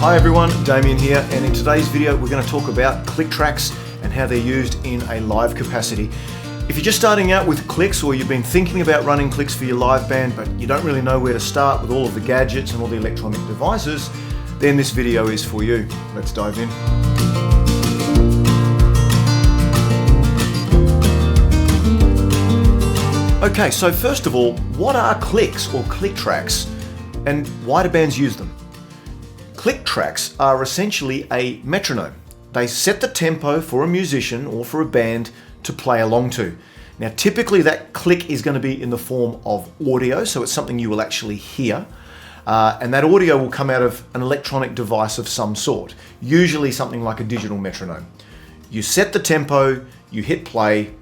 Hi everyone, Damien here, and in today's video we're going to talk about click tracks and how they're used in a live capacity. If you're just starting out with clicks, or you've been thinking about running clicks for your live band but you don't really know where to start with all of the gadgets and all the electronic devices, then this video is for you. Let's dive in. Okay, so first of all, what are clicks or click tracks, and why do bands use them? Click tracks are essentially a metronome. They set the tempo for a musician or for a band to play along to. Now, typically that click is going to be in the form of audio, so it's something you will actually hear. And that audio will come out of an electronic device of some sort, usually something like a digital metronome. You set the tempo, you hit play,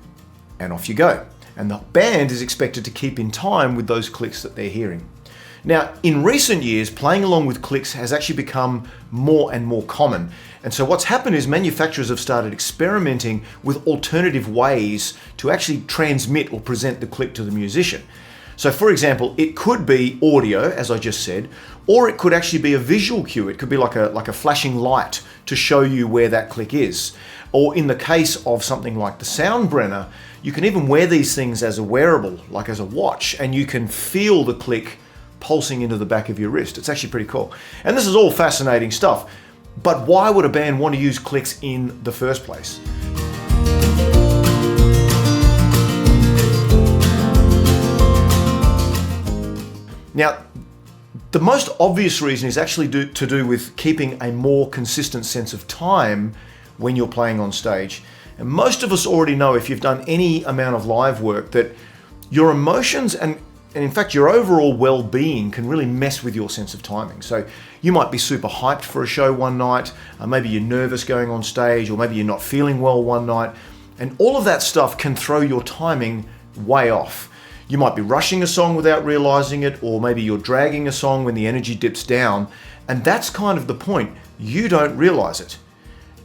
and off you go. And the band is expected to keep in time with those clicks that they're hearing. Now, in recent years, playing along with clicks has actually become more and more common. And so what's happened is manufacturers have started experimenting with alternative ways to actually transmit or present the click to the musician. So for example, it could be audio, as I just said, or it could actually be a visual cue. It could be like a flashing light to show you where that click is. Or in the case of something like the Soundbrenner, you can even wear these things as a wearable, like as a watch, and you can feel the click pulsing into the back of your wrist. It's actually pretty cool. And this is all fascinating stuff. But why would a band want to use clicks in the first place? Now, the most obvious reason is actually to do with keeping a more consistent sense of time when you're playing on stage. And most of us already know, if you've done any amount of live work, that your emotions and in fact your overall well-being can really mess with your sense of timing. So you might be super hyped for a show one night, maybe you're nervous going on stage, or maybe you're not feeling well one night, and all of that stuff can throw your timing way off. You might be rushing a song without realizing it, or maybe you're dragging a song when the energy dips down, and that's kind of the point. You don't realize it.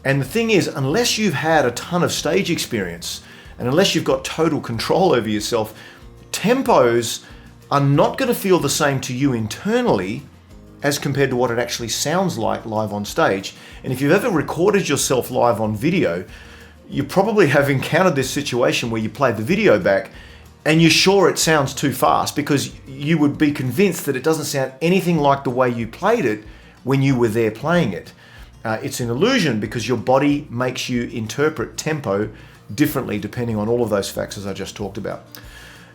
And the thing is, unless you've had a ton of stage experience, and unless you've got total control over yourself, tempos are not going to feel the same to you internally as compared to what it actually sounds like live on stage. And if you've ever recorded yourself live on video, you probably have encountered this situation where you play the video back and you're sure it sounds too fast, because you would be convinced that it doesn't sound anything like the way you played it when you were there playing it. It's an illusion, because your body makes you interpret tempo differently depending on all of those factors I just talked about.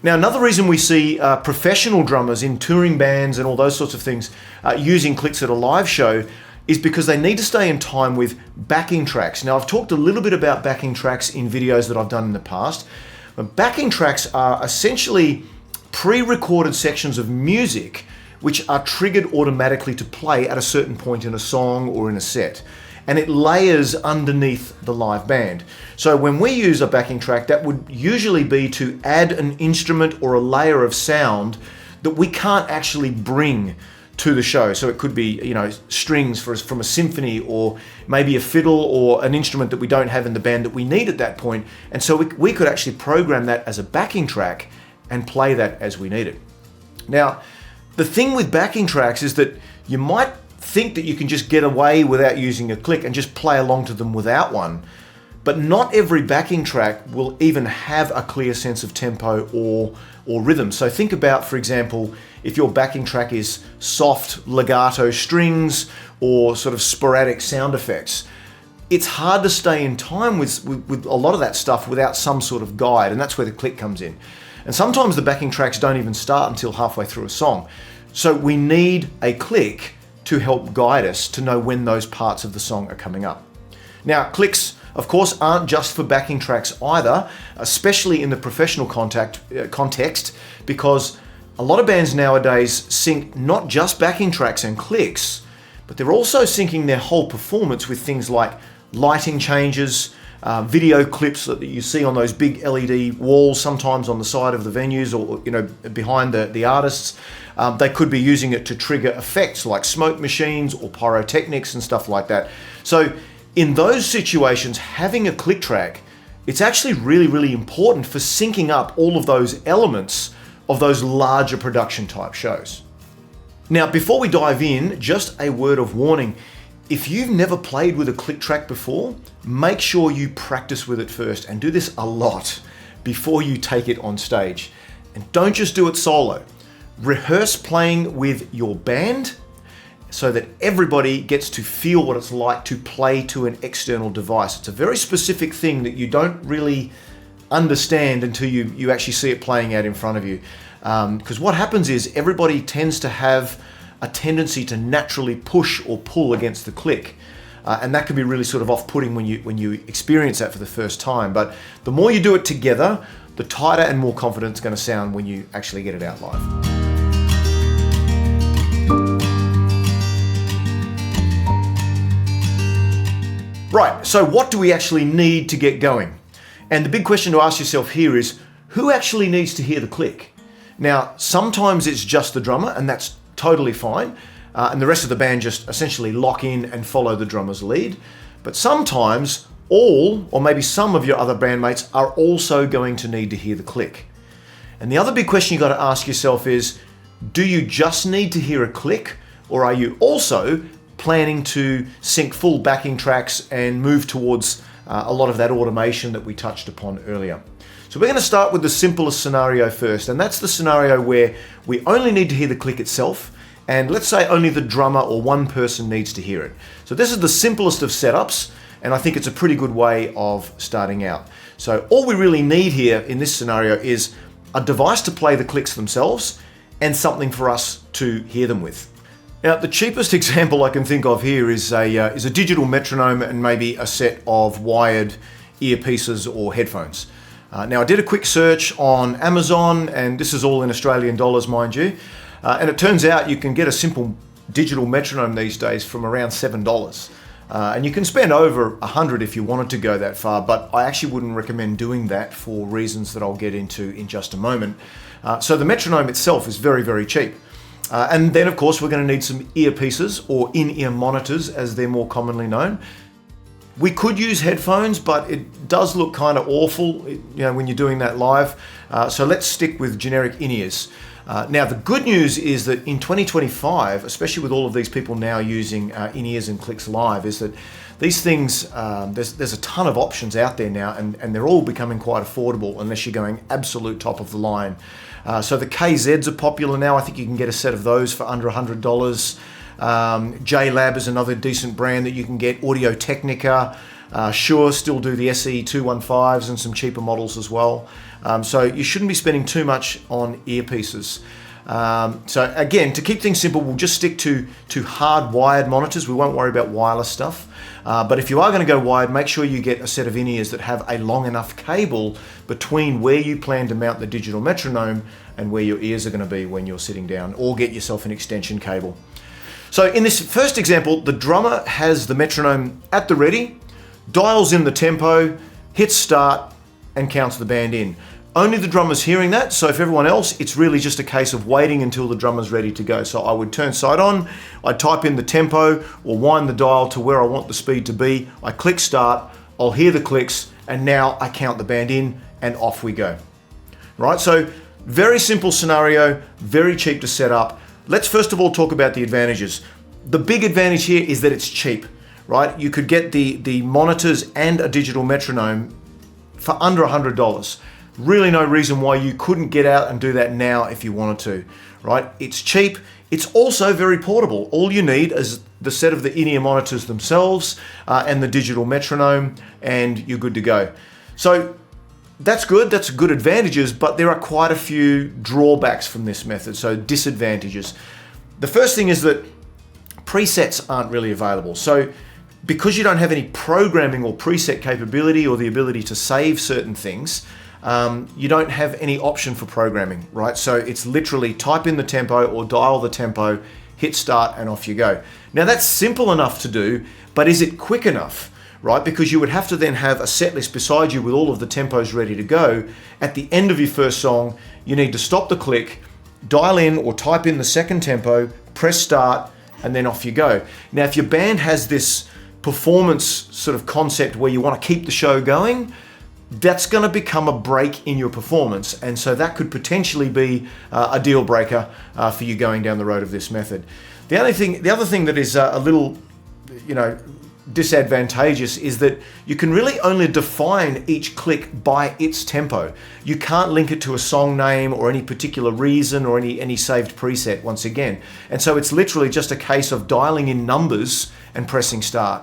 Now, another reason we see professional drummers in touring bands and all those sorts of things using clicks at a live show is because they need to stay in time with backing tracks. Now, I've talked a little bit about backing tracks in videos that I've done in the past. But backing tracks are essentially pre-recorded sections of music which are triggered automatically to play at a certain point in a song or in a set. And it layers underneath the live band. So when we use a backing track, that would usually be to add an instrument or a layer of sound that we can't actually bring to the show. So it could be, strings from a symphony, or maybe a fiddle, or an instrument that we don't have in the band that we need at that point. And so we could actually program that as a backing track and play that as we need it. Now, the thing with backing tracks is that you might think that you can just get away without using a click and just play along to them without one. But not every backing track will even have a clear sense of tempo or rhythm. So think about, for example, if your backing track is soft legato strings or sort of sporadic sound effects. It's hard to stay in time with a lot of that stuff without some sort of guide, and that's where the click comes in. And sometimes the backing tracks don't even start until halfway through a song. So we need a click to help guide us to know when those parts of the song are coming up. Now, clicks, of course, aren't just for backing tracks either, especially in the professional context, because a lot of bands nowadays sync not just backing tracks and clicks, but they're also syncing their whole performance with things like lighting changes, video clips that you see on those big LED walls, sometimes on the side of the venues or behind the artists. They could be using it to trigger effects like smoke machines or pyrotechnics and stuff like that. So in those situations, having a click track, it's actually really, really important for syncing up all of those elements of those larger production type shows. Now, before we dive in, just a word of warning. if you've never played with a click track before, make sure you practice with it first and do this a lot before you take it on stage. And don't just do it solo. Rehearse playing with your band so that everybody gets to feel what it's like to play to an external device. It's a very specific thing that you don't really understand until you actually see it playing out in front of you. Because what happens is everybody tends to have a tendency to naturally push or pull against the click. And that can be really sort of off-putting when you experience that for the first time. But the more you do it together, the tighter and more confident it's going to sound when you actually get it out live. Right, so what do we actually need to get going? And the big question to ask yourself here is, who actually needs to hear the click? Now, sometimes it's just the drummer, and that's totally fine. And the rest of the band just essentially lock in and follow the drummer's lead. But sometimes all, or maybe some of your other bandmates are also going to need to hear the click. And the other big question you got to ask yourself is, do you just need to hear a click, or are you also planning to sync full backing tracks and move towards a lot of that automation that we touched upon earlier? So we're going to start with the simplest scenario first, and that's the scenario where we only need to hear the click itself, and let's say only the drummer or one person needs to hear it. So this is the simplest of setups, and I think it's a pretty good way of starting out. So all we really need here in this scenario is a device to play the clicks themselves and something for us to hear them with. Now, the cheapest example I can think of here is a digital metronome and maybe a set of wired earpieces or headphones. Now, I did a quick search on Amazon, and this is all in Australian dollars, mind you, and it turns out you can get a simple digital metronome these days from around $7. And you can spend over $100 if you wanted to go that far, but I actually wouldn't recommend doing that for reasons that I'll get into in just a moment. So the metronome itself is very, very cheap. And then, of course, we're going to need some earpieces or in-ear monitors, as they're more commonly known. We could use headphones, but it does look kind of awful, when you're doing that live. So let's stick with generic in-ears. Now, the good news is that in 2025, especially with all of these people now using in-ears and clicks live, is that these things, there's a ton of options out there now, and they're all becoming quite affordable unless you're going absolute top of the line. So the KZs are popular now. I think you can get a set of those for under $100. JLab is another decent brand that you can get. Audio Technica, Shure still do the SE215s and some cheaper models as well. So you shouldn't be spending too much on earpieces. So again, to keep things simple, we'll just stick to hard wired monitors. We won't worry about wireless stuff. But if you are going to go wired, make sure you get a set of in-ears that have a long enough cable between where you plan to mount the digital metronome and where your ears are going to be when you're sitting down, or get yourself an extension cable. So in this first example, the drummer has the metronome at the ready, dials in the tempo, hits start, and counts the band in. Only the drummer's hearing that, so if everyone else, it's really just a case of waiting until the drummer's ready to go. So I would turn side on, I'd type in the tempo or wind the dial to where I want the speed to be. I click start, I'll hear the clicks, and now I count the band in, and off we go. Right, so very simple scenario, very cheap to set up. Let's first of all talk about the advantages. The big advantage here is that it's cheap, right? You could get the monitors and a digital metronome for under $100. Really no reason why you couldn't get out and do that now if you wanted to, right? It's cheap. It's also very portable. All you need is the set of the in-ear monitors themselves and the digital metronome, and you're good to go. So that's good. That's good advantages, but there are quite a few drawbacks from this method, so disadvantages. The first thing is that presets aren't really available. So because you don't have any programming or preset capability or the ability to save certain things, you don't have any option for programming, right? So it's literally type in the tempo or dial the tempo, hit start, and off you go. Now that's simple enough to do, but is it quick enough, right? Because you would have to then have a set list beside you with all of the tempos ready to go. At the end of your first song, you need to stop the click, dial in or type in the second tempo, press start, and then off you go. Now, if your band has this performance sort of concept where you want to keep the show going, that's going to become a break in your performance, and so that could potentially be a deal breaker for you going down the road of this method. The other thing that is a little disadvantageous is that you can really only define each click by its tempo. You can't link it to a song name or any particular reason or any saved preset once again. And so it's literally just a case of dialing in numbers and pressing start,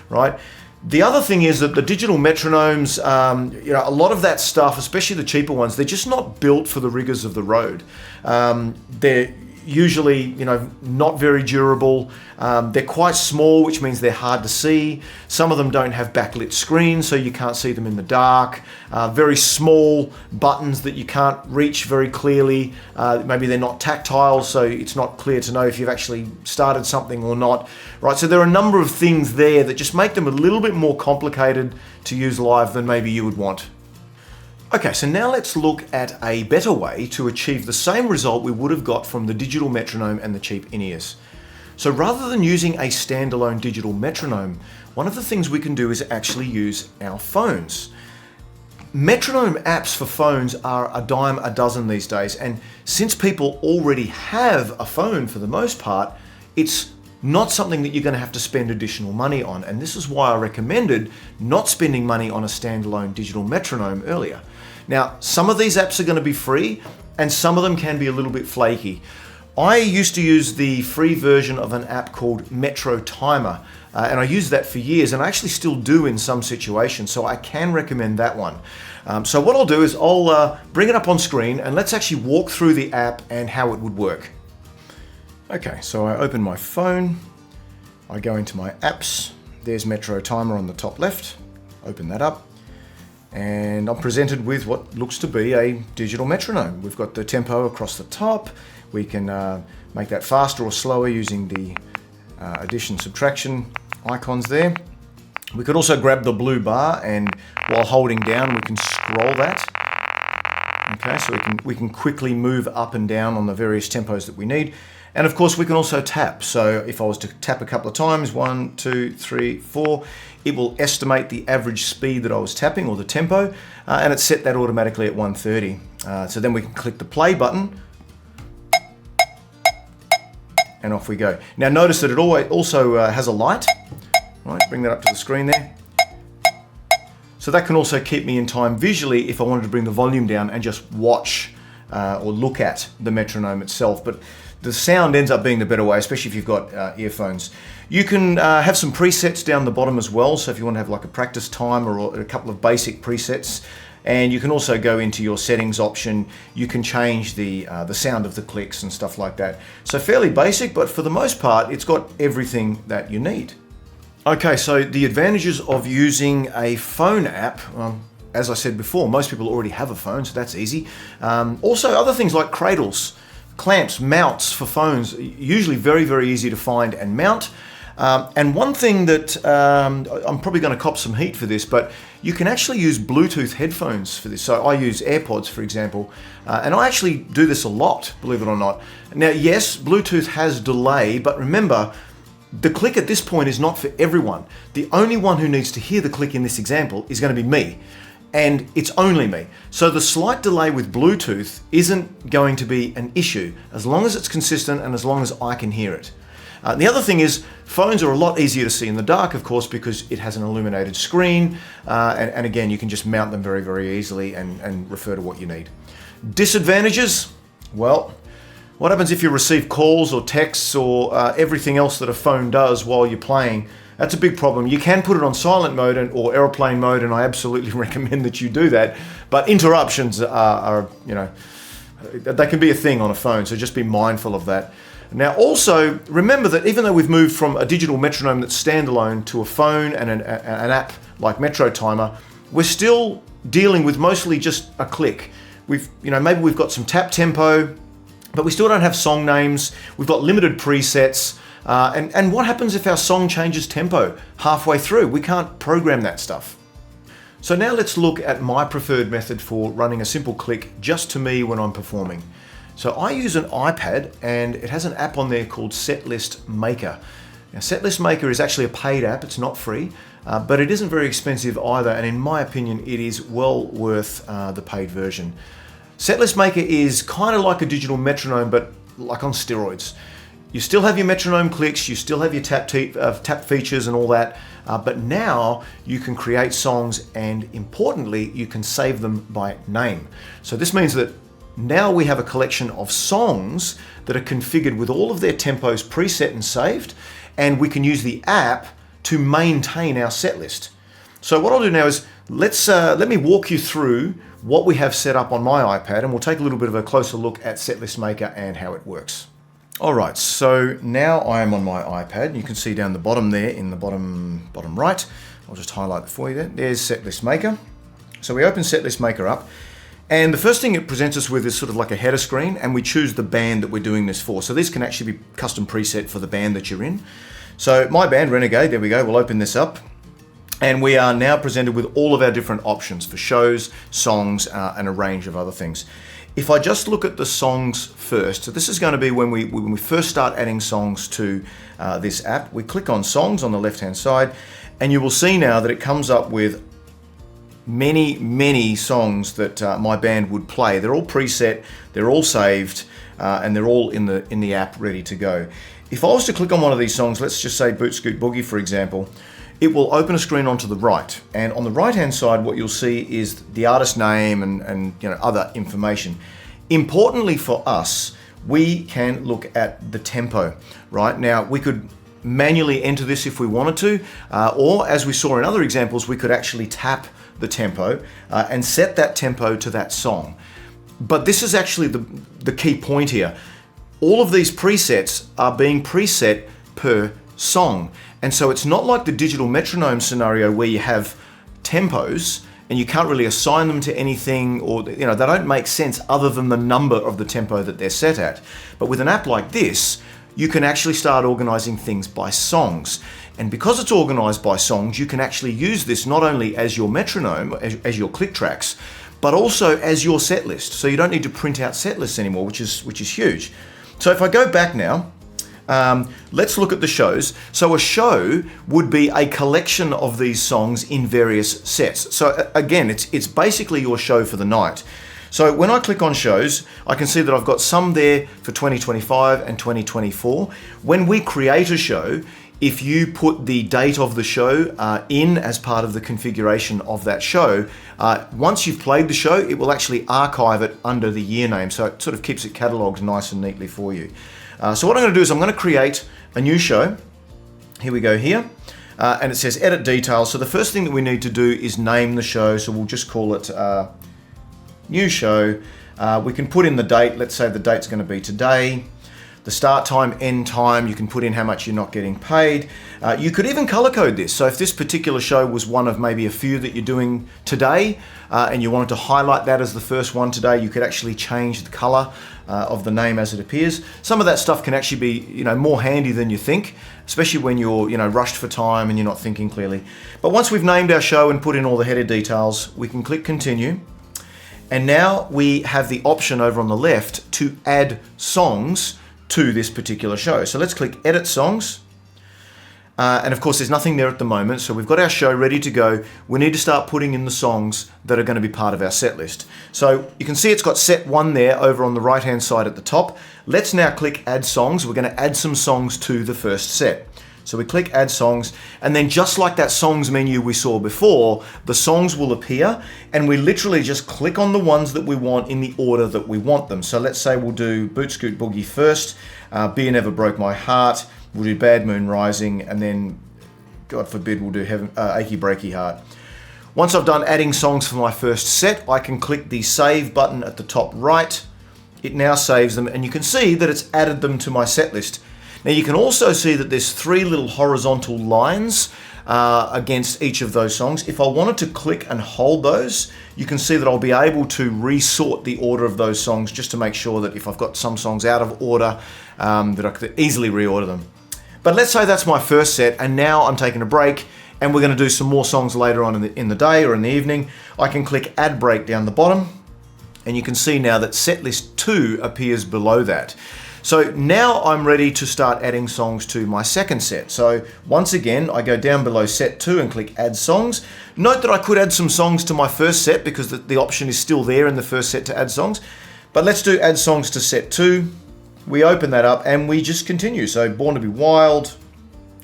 right? The other thing is that the digital metronomes, a lot of that stuff, especially the cheaper ones, they're just not built for the rigors of the road. They're usually, not very durable. They're quite small, which means they're hard to see. Some of them don't have backlit screens, so you can't see them in the dark. Very small buttons that you can't reach very clearly. Maybe they're not tactile, so it's not clear to know if you've actually started something or not. Right, so there are a number of things there that just make them a little bit more complicated to use live than maybe you would want. Okay, so now let's look at a better way to achieve the same result we would have got from the digital metronome and the cheap in-ears. So rather than using a standalone digital metronome, one of the things we can do is actually use our phones. Metronome apps for phones are a dime a dozen these days, and since people already have a phone for the most part, it's not something that you're going to have to spend additional money on, and this is why I recommended not spending money on a standalone digital metronome earlier. Now, some of these apps are going to be free, and some of them can be a little bit flaky. I used to use the free version of an app called Metro Timer, and I used that for years, and I actually still do in some situations, so I can recommend that one. So what I'll do is I'll bring it up on screen, and let's actually walk through the app and how it would work. Okay, so I open my phone, I go into my apps, there's Metro Timer on the top left, open that up, and I'm presented with what looks to be a digital metronome. We've got the tempo across the top, we can make that faster or slower using the addition subtraction icons there. We could also grab the blue bar, and while holding down we can scroll that. Okay, so we can quickly move up and down on the various tempos that we need. And of course we can also tap. So if I was to tap a couple of times, 1, 2, 3, 4, it will estimate the average speed that I was tapping, or the tempo, and it's set that automatically at 130. So then we can click the play button, and off we go. Now notice that it also has a light. Right, bring that up to the screen there. So that can also keep me in time visually if I wanted to bring the volume down and just watch or look at the metronome itself. But the sound ends up being the better way, especially if you've got earphones. You can have some presets down the bottom as well, so if you want to have like a practice timer or a couple of basic presets. And you can also go into your settings option. You can change the sound of the clicks and stuff like that. So fairly basic, but for the most part, it's got everything that you need. Okay, so the advantages of using a phone app, as I said before, most people already have a phone, so that's easy. Also, other things like cradles, clamps, mounts for phones, usually very, very easy to find and mount. And one thing that I'm probably going to cop some heat for this, but you can actually use Bluetooth headphones for this. So I use AirPods, for example, and I actually do this a lot, believe it or not. Now, yes, Bluetooth has delay, but remember, the click at this point is not for everyone. The only one who needs to hear the click in this example is going to be me. And it's only me. So the slight delay with Bluetooth isn't going to be an issue as long as it's consistent and as long as I can hear it. The other thing is, phones are a lot easier to see in the dark, of course, because it has an illuminated screen. And again, you can just mount them very, very easily and refer to what you need. Disadvantages? Well, what happens if you receive calls or texts or everything else that a phone does while you're playing? That's a big problem. You can put it on silent mode or airplane mode, and I absolutely recommend that you do that. But interruptions are, they can be a thing on a phone, so just be mindful of that. Now also, remember that even though we've moved from a digital metronome that's standalone to a phone and an app like Metro Timer, we're still dealing with mostly just a click. Maybe we've got some tap tempo, but we still don't have song names. We've got limited presets. And what happens if our song changes tempo halfway through? We can't program that stuff. So now let's look at my preferred method for running a simple click just to me when I'm performing. So I use an iPad, and it has an app on there called Setlist Maker. Now, Setlist Maker is actually a paid app. It's not free, but it isn't very expensive either. And in my opinion, it is well worth the paid version. Setlist Maker is kind of like a digital metronome, but like on steroids. you still have your metronome clicks, you still have your tap features and all that, but now you can create songs, and importantly, you can save them by name. So this means that now we have a collection of songs that are configured with all of their tempos preset and saved, and we can use the app to maintain our set list. So what I'll do now is let me walk you through what we have set up on my iPad, and we'll take a little bit of a closer look at Setlist Maker and how it works. All right, so now I am on my iPad, and you can see down the bottom there in the bottom right. I'll just highlight it for you there. There's Setlist Maker. So we open Setlist Maker up, and the first thing it presents us with is sort of like a header screen, and we choose the band that we're doing this for. So this can actually be custom preset for the band that you're in. So my band, Renegade, there we go. We'll open this up. And we are now presented with all of our different options for shows, songs, and a range of other things. If I just look at the songs first, so this is going to be when we first start adding songs to this app. We click on songs on the left-hand side, and you will see now that it comes up with many songs that my band would play. They're all preset, they're all saved, and they're all in the app ready to go. If I was to click on one of these songs, let's just say Boot Scoot Boogie, for example, it will open a screen onto the right, and on the right hand side what you'll see is the artist name and other information. Importantly for us, we can look at the tempo. Right now we could manually enter this if we wanted to, or as we saw in other examples, we could actually tap the tempo and set that tempo to that song. But this is actually the key point here. All of these presets are being preset per song. And so it's not like the digital metronome scenario where you have tempos and you can't really assign them to anything, or they don't make sense other than the number of the tempo that they're set at. But with an app like this, you can actually start organizing things by songs. And because it's organized by songs, you can actually use this not only as your metronome, as your click tracks, but also as your set list. So you don't need to print out set lists anymore, which is huge. So if I go back now, let's look at the shows. So a show would be a collection of these songs in various sets. So again, it's basically your show for the night. So when I click on shows, I can see that I've got some there for 2025 and 2024. When we create a show, if you put the date of the show in as part of the configuration of that show, once you've played the show, it will actually archive it under the year name. So it sort of keeps it catalogued nice and neatly for you. So what I'm going to do is I'm going to create a new show. Here we go here. And it says edit details. So the first thing that we need to do is name the show. So we'll just call it new show. We can put in the date. Let's say the date's going to be today. The start time, end time, you can put in how much you're not getting paid. You could even color code this. So if this particular show was one of maybe a few that you're doing today, and you wanted to highlight that as the first one today, you could actually change the color of the name as it appears. Some of that stuff can actually be, more handy than you think, especially when you're, rushed for time and you're not thinking clearly. But once we've named our show and put in all the header details, we can click continue. And now we have the option over on the left to add songs to this particular show. So let's click edit songs. And of course there's nothing there at the moment, so we've got our show ready to go. We need to start putting in the songs that are going to be part of our set list. So you can see it's got set 1 there over on the right hand side at the top. Let's now click add songs. We're going to add some songs to the first set. So we click add songs, and then just like that songs menu we saw before, the songs will appear, and we literally just click on the ones that we want in the order that we want them. So let's say we'll do Boot Scoot Boogie first, Beer Never Broke My Heart, we'll do Bad Moon Rising, and then, God forbid, we'll do Achy Breaky Heart. Once I've done adding songs for my first set, I can click the save button at the top right. It now saves them, and you can see that it's added them to my set list. Now you can also see that there's 3 little horizontal lines against each of those songs. If I wanted to click and hold those, you can see that I'll be able to resort the order of those songs just to make sure that if I've got some songs out of order, that I could easily reorder them. But let's say that's my first set, and now I'm taking a break, and we're going to do some more songs later on in the day or in the evening. I can click add break down the bottom, and you can see now that set list 2 appears below that. So now I'm ready to start adding songs to my second set. So once again, I go down below set 2 and click add songs. Note that I could add some songs to my first set because the option is still there in the first set to add songs. But let's do add songs to set 2. we open that up and we just continue. So Born to be Wild,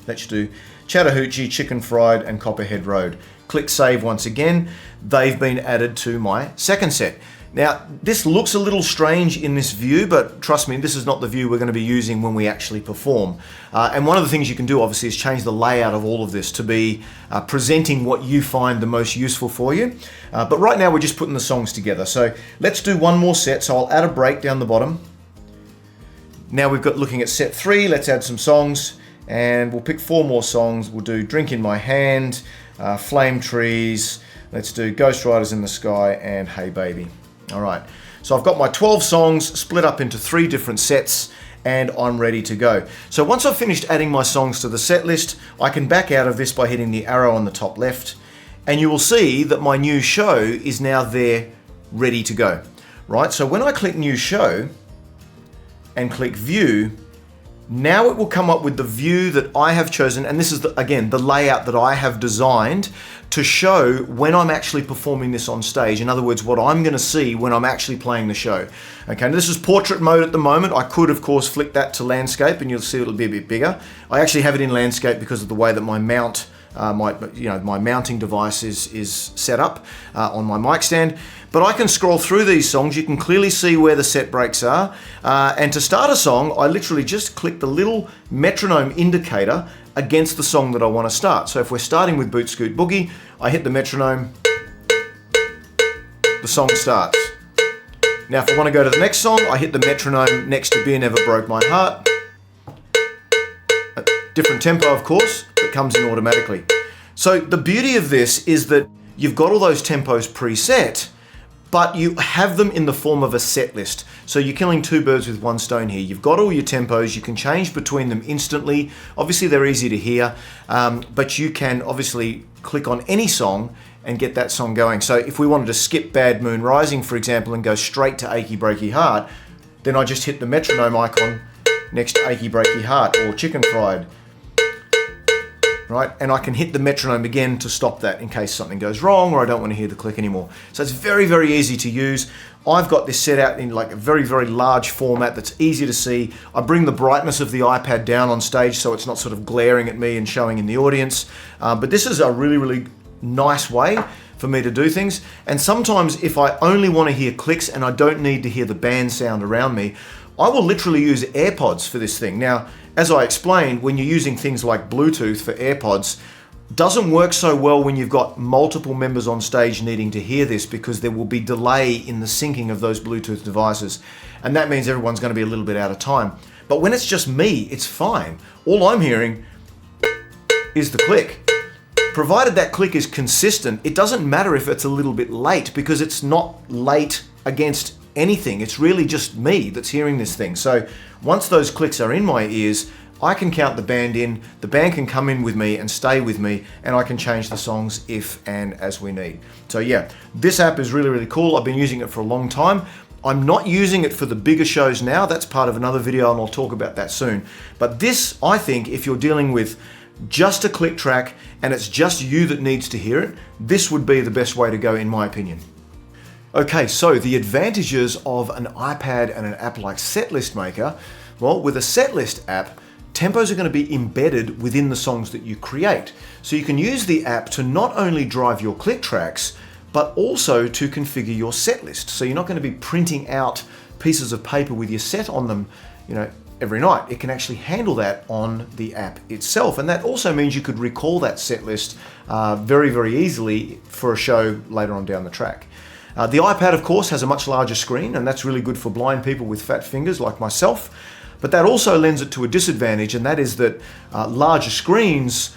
let's do Chattahoochee, Chicken Fried, and Copperhead Road. Click Save once again. They've been added to my second set. Now, this looks a little strange in this view, but trust me, this is not the view we're going to be using when we actually perform. And one of the things you can do, obviously, is change the layout of all of this to be presenting what you find the most useful for you. But right now, we're just putting the songs together. So let's do one more set. So I'll add a break down the bottom. Now we've got looking at set 3. Let's add some songs, and we'll pick 4 more songs. We'll do Drink in My Hand, Flame Trees. Let's do Ghost Riders in the Sky and Hey Baby. All right, so I've got my 12 songs split up into 3 different sets, and I'm ready to go. So once I've finished adding my songs to the set list, I can back out of this by hitting the arrow on the top left, and you will see that my new show is now there, ready to go. Right, so when I click New Show and click View, now it will come up with the view that I have chosen, and this is, again, the layout that I have designed to show when I'm actually performing this on stage. In other words, what I'm going to see when I'm actually playing the show. Okay, now this is portrait mode at the moment. I could, of course, flick that to landscape, and you'll see it'll be a bit bigger. I actually have it in landscape because of the way that my mount, my mounting device is set up on my mic stand. But I can scroll through these songs. You can clearly see where the set breaks are. And to start a song, I literally just click the little metronome indicator against the song that I want to start. So if we're starting with Boot Scoot Boogie, I hit the metronome, the song starts. Now if I want to go to the next song, I hit the metronome next to Beer Never Broke My Heart. A different tempo, of course, that comes in automatically. So the beauty of this is that you've got all those tempos preset, but you have them in the form of a set list. So you're killing 2 birds with 1 stone here. You've got all your tempos, you can change between them instantly. Obviously they're easy to hear, but you can obviously click on any song and get that song going. So if we wanted to skip Bad Moon Rising, for example, and go straight to Achy Breaky Heart, then I just hit the metronome icon next to Achy Breaky Heart or Chicken Fried. Right, and I can hit the metronome again to stop that in case something goes wrong or I don't want to hear the click anymore. So it's very, very easy to use. I've got this set out in like a very, very large format that's easy to see. I bring the brightness of the iPad down on stage so it's not sort of glaring at me and showing in the audience. But this is a really, really nice way for me to do things. And sometimes if I only want to hear clicks and I don't need to hear the band sound around me, I will literally use AirPods for this thing. Now, as I explained, when you're using things like Bluetooth for AirPods, doesn't work so well when you've got multiple members on stage needing to hear this because there will be delay in the syncing of those Bluetooth devices. And that means everyone's going to be a little bit out of time. But when it's just me, it's fine. All I'm hearing is the click. Provided that click is consistent, it doesn't matter if it's a little bit late because it's not late against anything. It's really just me that's hearing this thing. So once those clicks are in my ears, I can count the band in, the band can come in with me and stay with me, and I can change the songs if and as we need. So yeah, this app is really, really cool. I've been using it for a long time. I'm not using it for the bigger shows now. That's part of another video and I'll talk about that soon. But this, I think, if you're dealing with just a click track and it's just you that needs to hear it, this would be the best way to go in my opinion. Okay, so the advantages of an iPad and an app like Setlist Maker. Well, with a Setlist app, tempos are going to be embedded within the songs that you create. So you can use the app to not only drive your click tracks, but also to configure your set list. So you're not going to be printing out pieces of paper with your set on them, every night. It can actually handle that on the app itself. And that also means you could recall that set list very, very easily for a show later on down the track. The iPad, of course, has a much larger screen, and that's really good for blind people with fat fingers like myself. But that also lends it to a disadvantage, and that is that larger screens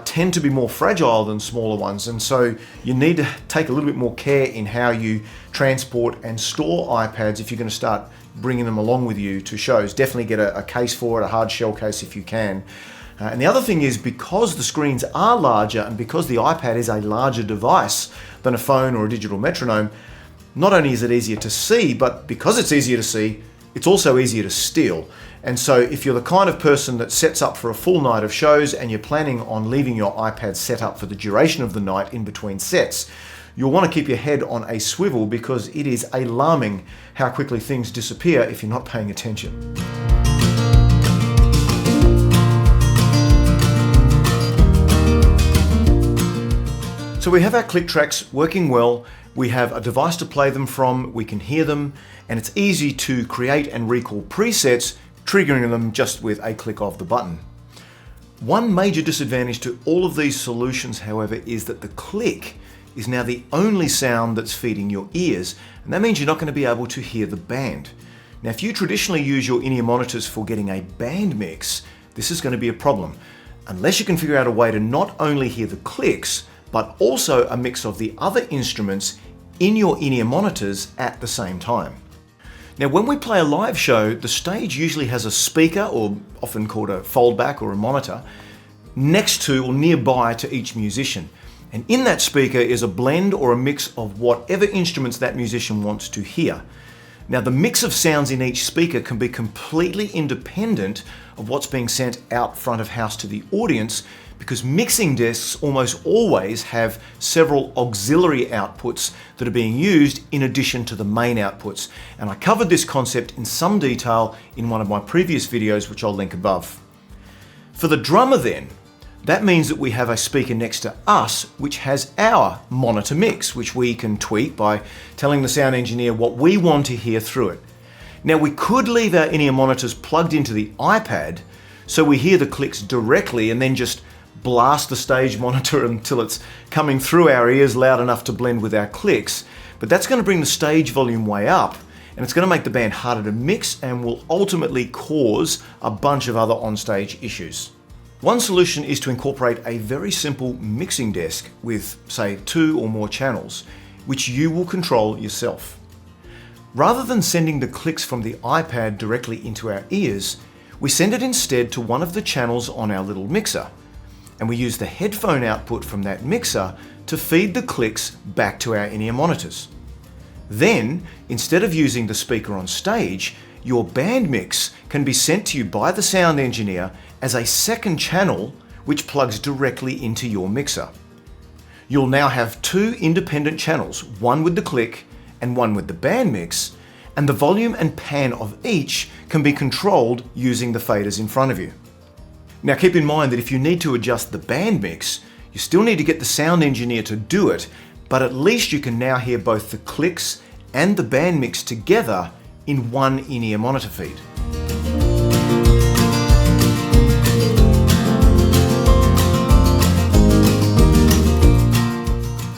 tend to be more fragile than smaller ones. And so you need to take a little bit more care in how you transport and store iPads if you're going to start bringing them along with you to shows. Definitely get a case for it, a hard shell case if you can. And the other thing is, because the screens are larger and because the iPad is a larger device than a phone or a digital metronome, not only is it easier to see, but because it's easier to see, it's also easier to steal. And so if you're the kind of person that sets up for a full night of shows and you're planning on leaving your iPad set up for the duration of the night in between sets, you'll want to keep your head on a swivel because it is alarming how quickly things disappear if you're not paying attention. So we have our click tracks working well, we have a device to play them from, we can hear them, and it's easy to create and recall presets, triggering them just with a click of the button. One major disadvantage to all of these solutions, however, is that the click is now the only sound that's feeding your ears, and that means you're not going to be able to hear the band. Now, if you traditionally use your in-ear monitors for getting a band mix, this is going to be a problem, unless you can figure out a way to not only hear the clicks, but also a mix of the other instruments in your in-ear monitors at the same time. Now, when we play a live show, the stage usually has a speaker, or often called a foldback or a monitor, next to or nearby to each musician. And in that speaker is a blend or a mix of whatever instruments that musician wants to hear. Now, the mix of sounds in each speaker can be completely independent of what's being sent out front of house to the audience, because mixing desks almost always have several auxiliary outputs that are being used in addition to the main outputs. And I covered this concept in some detail in one of my previous videos, which I'll link above. For the drummer then, that means that we have a speaker next to us which has our monitor mix, which we can tweak by telling the sound engineer what we want to hear through it. Now, we could leave our in-ear monitors plugged into the iPad so we hear the clicks directly and then just blast the stage monitor until it's coming through our ears loud enough to blend with our clicks. But that's going to bring the stage volume way up, and it's going to make the band harder to mix and will ultimately cause a bunch of other onstage issues. One solution is to incorporate a very simple mixing desk with, say, 2 or more channels, which you will control yourself. Rather than sending the clicks from the iPad directly into our ears, we send it instead to one of the channels on our little mixer, and we use the headphone output from that mixer to feed the clicks back to our in-ear monitors. Then, instead of using the speaker on stage, your band mix can be sent to you by the sound engineer as a second channel which plugs directly into your mixer. You'll now have 2 independent channels, one with the click and one with the band mix, and the volume and pan of each can be controlled using the faders in front of you. Now, keep in mind that if you need to adjust the band mix, you still need to get the sound engineer to do it, but at least you can now hear both the clicks and the band mix together in one in-ear monitor feed.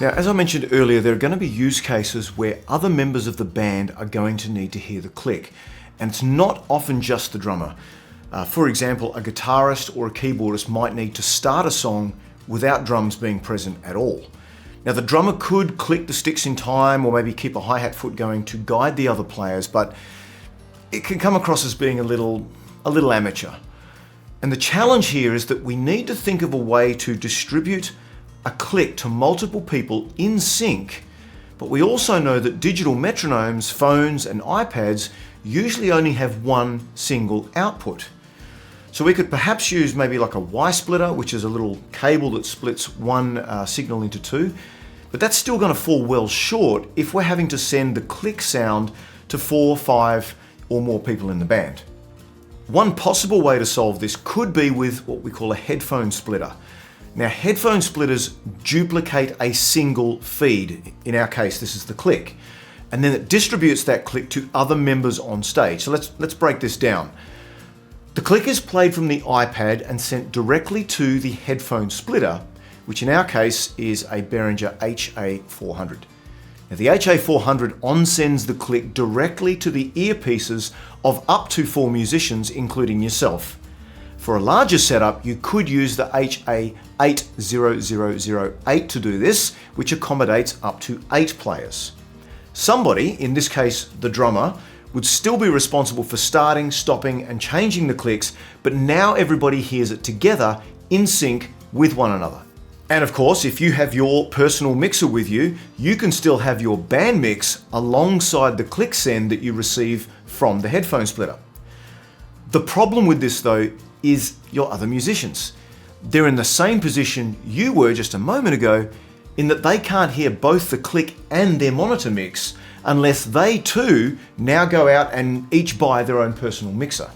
Now, as I mentioned earlier, there are going to be use cases where other members of the band are going to need to hear the click, and it's not often just the drummer. For example, a guitarist or a keyboardist might need to start a song without drums being present at all. Now, the drummer could click the sticks in time or maybe keep a hi-hat foot going to guide the other players, but it can come across as being a little amateur. And the challenge here is that we need to think of a way to distribute a click to multiple people in sync, but we also know that digital metronomes, phones, and iPads usually only have one single output. So we could perhaps use maybe like a Y-splitter, which is a little cable that splits one signal into 2, but that's still going to fall well short if we're having to send the click sound to 4, 5, or more people in the band. One possible way to solve this could be with what we call a headphone splitter. Now, headphone splitters duplicate a single feed. In our case, this is the click, and then it distributes that click to other members on stage. So let's break this down. The click is played from the iPad and sent directly to the headphone splitter, which in our case is a Behringer HA400. Now, the HA400 on-sends the click directly to the earpieces of up to 4 musicians, including yourself. For a larger setup, you could use the HA80008 to do this, which accommodates up to 8 players. Somebody, in this case the drummer, would still be responsible for starting, stopping, and changing the clicks, but now everybody hears it together in sync with one another. And of course, if you have your personal mixer with you, you can still have your band mix alongside the click send that you receive from the headphone splitter. The problem with this, though, is your other musicians. They're in the same position you were just a moment ago, in that they can't hear both the click and their monitor mix unless they too now go out and each buy their own personal mixer.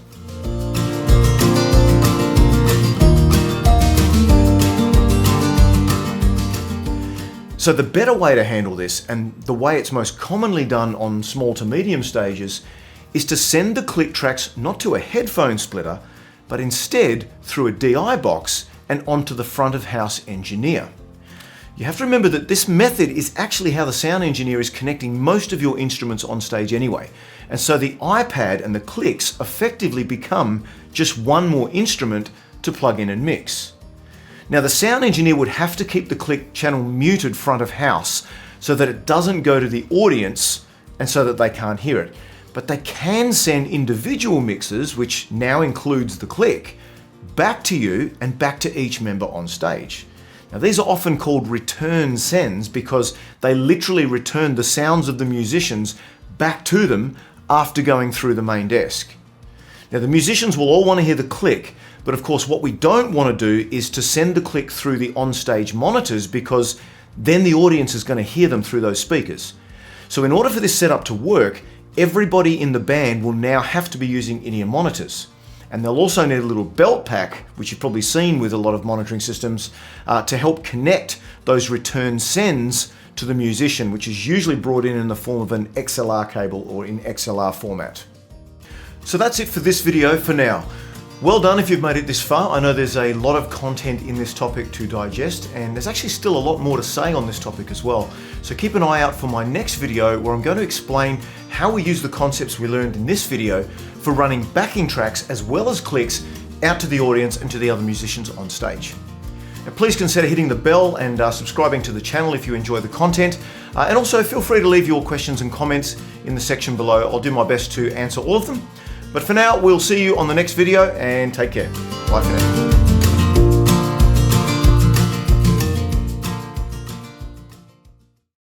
So the better way to handle this, and the way it's most commonly done on small to medium stages, is to send the click tracks not to a headphone splitter, but instead through a DI box and onto the front of house engineer. You have to remember that this method is actually how the sound engineer is connecting most of your instruments on stage anyway. And so the iPad and the clicks effectively become just one more instrument to plug in and mix. Now the sound engineer would have to keep the click channel muted front of house so that it doesn't go to the audience and so that they can't hear it. But they can send individual mixes, which now includes the click, back to you and back to each member on stage. Now these are often called return sends because they literally return the sounds of the musicians back to them after going through the main desk. Now the musicians will all want to hear the click, but of course what we don't want to do is to send the click through the on-stage monitors because then the audience is going to hear them through those speakers. So in order for this setup to work, everybody in the band will now have to be using in-ear monitors. And they'll also need a little belt pack, which you've probably seen with a lot of monitoring systems, to help connect those return sends to the musician, which is usually brought in the form of an XLR cable or in XLR format. So that's it for this video for now. Well done if you've made it this far. I know there's a lot of content in this topic to digest, and there's actually still a lot more to say on this topic as well. So keep an eye out for my next video where I'm going to explain how we use the concepts we learned in this video for running backing tracks as well as clicks out to the audience and to the other musicians on stage. Now, please consider hitting the bell and subscribing to the channel if you enjoy the content. And also feel free to leave your questions and comments in the section below. I'll do my best to answer all of them. But for now, we'll see you on the next video and take care. Bye for now.